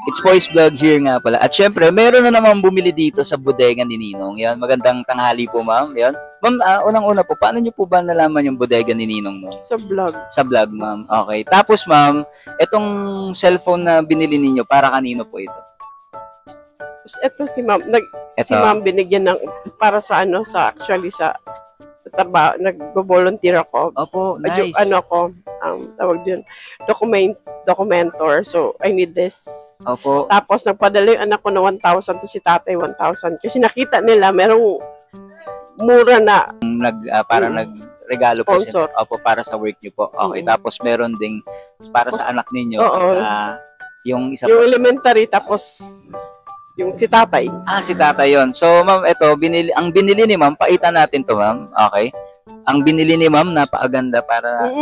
It's Boys Vlog here nga pala. At syempre, meron na naman bumili dito sa bodega ni Ninong. Yan, magandang tanghali po, ma'am. Yan. Ma'am, unang-una po, paano niyo po ba nalaman yung bodega ni Ninong mo? Sa vlog. Sa vlog, ma'am. Okay. Tapos, ma'am, itong cellphone na binili ninyo, para kanino po ito? Ito si ma'am, Ito. si ma'am binigyan ng para sa actually sa trabaho, nagbo-volunteer ako. Opo, nice. Tawag din, documentor. So, I need this. Opo. Tapos, nagpadala yung anak ko na 1,000 to si tatay 1,000. Kasi nakita nila, merong mura na Nagregalo po sponsor. siya. Opo, para sa work niyo po. Okay. Tapos, meron ding para sa anak ninyo. Oo. At sa yung isa Yung po. elementary, tapos yung si tatay. Si tata yon. So, ma'am, ito, ang binili ni ma'am, paitan natin to, ma'am. Okay? Ang binili ni ma'am, napakaganda para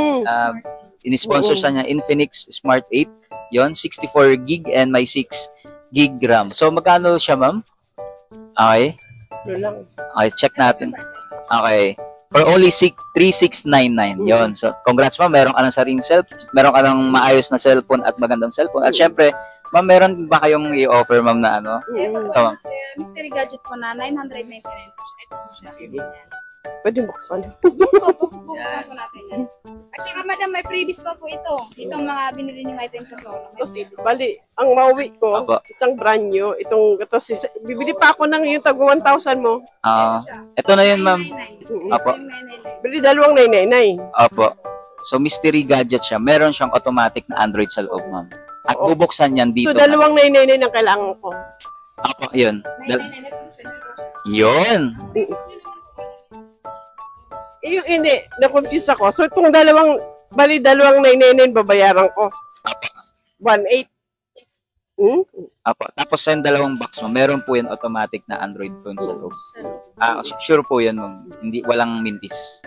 in-sponsor sa niya, Infinix Smart 8. Yon, 64 gig and may 6 gig RAM. So, magkano siya, ma'am? Okay? Ano lang. Okay, check natin. Okay. For only 3,699. Yon. So, congrats, ma'am. Meron ka ng sariling meron ka ng maayos na cellphone at magandang cellphone. At syempre, ma'am, meron ba kayong i-offer, ma'am, na ano? Ito Ito, ma'am. mystery gadget po na 999 po siya. Ito po siya. Pwede buksan. Yes po, bubuksan po natin yan. At saka madam, may freebies pa po ito. Itong mga binili niyong items sa Solo. May freebies. Bali, ang mauwi ko, Opo. isang brand new. Bibili pa ako ng yung tago 1,000 mo. Ito na yun, ma'am. Opo. Bili dalawang 999. Opo. So, mystery gadget siya. Meron siyang automatic na Android sa loob, ma'am. At Oo. bubuksan yan dito. So, dalawang 999 ang kailangan ko. Opo, yun. 999. Yun. Yung na-confuse ako. So, itong dalawang 999 babayaran ko. Opo. 1,800. Opo. Tapos sa yung dalawang box mo, meron po yan automatic na Android phone sa loob. Sure po yan, ma'am. Walang mintis.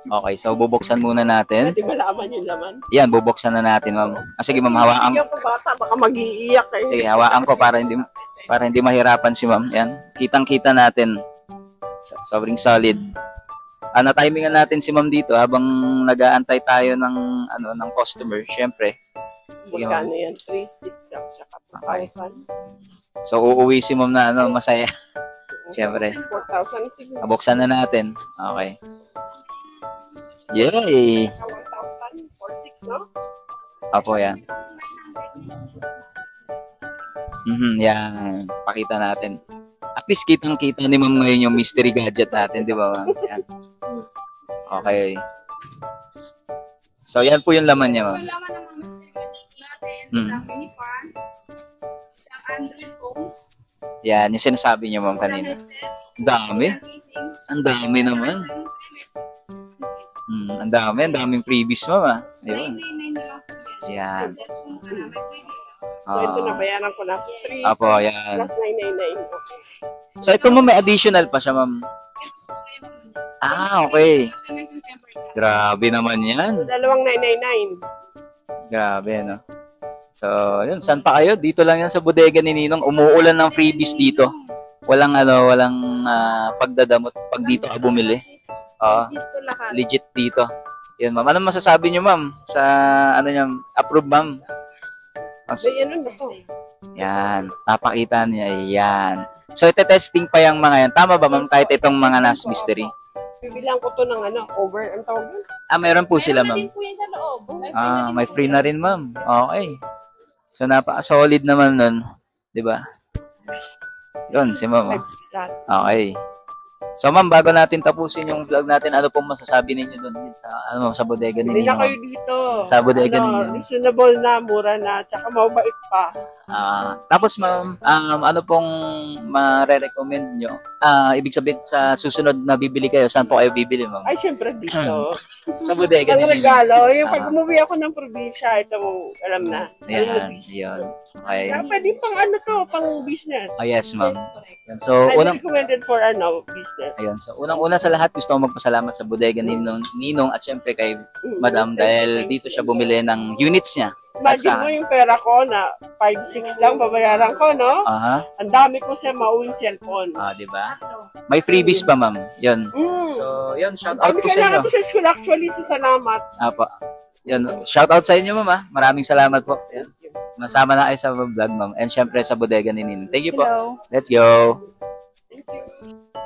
Okay, so bubuksan muna natin. Hindi malaman yung laman. Yan, bubuksan na natin, ma'am. Sige, ma'am, hawaan. Iiyak ko bata, baka mag-iiyak eh. Sige, hawaan ko para hindi mahirapan si ma'am. Yan. Kitang-kita natin. Sobrang solid. Na-timingan natin si ma'am dito habang nag-aantay tayo ng customer, syempre. Sige, ma'am. Magkano yan? 3,600 tsaka 2,000. So uuwi si ma'am na masaya. Syempre. 4,000 siguro. Buksan na natin. Okay. Yay! 1,000, 4,600, no? Apo, yan. Yan. Pakita natin. At least kitang-kita ni ma'am ngayon yung mystery gadget natin, di ba, ma'am? Yan. Okay. So, yan po yung laman niya, ma'am. Yung laman ng mga mystery gadget natin, isang mini fan, isang Android phones, Yan, yung sinasabi niyo, ma'am, isang kanina. headset, Ang dami. isang casing, Ang dami naman. Ang daming freebies, ma'am, ah. Ayun. 999 na lang po yan. Yan. Sa cellphone ka na, may freebies na. So, ito nabayaran ko na. 3 Apo, yan. plus 999. Okay. So, ito, ma'am, may additional pa siya, ma'am. Okay. Grabe naman yan. So, dalawang 999. Grabe, no? So, yun. Saan pa kayo? Dito lang yan sa bodega ni Ninong. Umuulan ng freebies dito. Walang pagdadamot pag dito ka bumili. Legit dito. Yan, ma'am. Ano masasabi niyo, ma'am? Sa, approve, ma'am? May ano na to? Yan. Napakita niya. Yan. So, ite-testing pa yung mga yan. Tama ba, ma'am? Kahit itong mga NAS mystery. Bibilang ko to ng over, ang tawag yun? Meron po sila, ma'am. Meron din po yan sa loob. May free na rin, ma'am. Okay. So, napaka-solid naman nun. Diba? Yun, si ma'am. 5,600 lahat. Okay. So, ma'am, bago natin tapusin yung vlog natin, ano pong masasabi ninyo doon sa bodega ni Hindi na Ninong? kayo dito. Sa bodega ninyo. Reasonable na, mura na, tsaka mabait pa. Tapos, ma'am, ano pong mare-recommend nyo? Ibig sabihin, sa susunod na bibili kayo, saan po kayo bibili, ma'am? Ay, syempre dito. Sa bodega Ang ni Ninong. regalo, yung pag umuwi ako ng probinsya, ito mo, alam na. Yan, yun. Okay. Kaya pwede pang business. Yes, ma'am. Yan. So, I'm recommended for business. Ayun. So, unang-una sa lahat, gusto ko magpasalamat sa bodega ni Ninong at syempre kay Madam dahil dito siya bumili ng units niya. Imagine mo yung pera ko na 5,600 lang babayaran ko, no? Ang dami ko sa mauwing cellphone. Di ba? May freebies pa, ma'am. Yun. So, yun, shout out Kami po sa kailangan inyo. ko sa school actually, sa salamat. Apa. Yan, shout out sa inyo, ma'am. Maraming salamat po. Yan. Masama na kayo sa vlog, ma'am. And syempre sa bodega ni Ninong. Thank you po. Hello. Let's go. Thank you.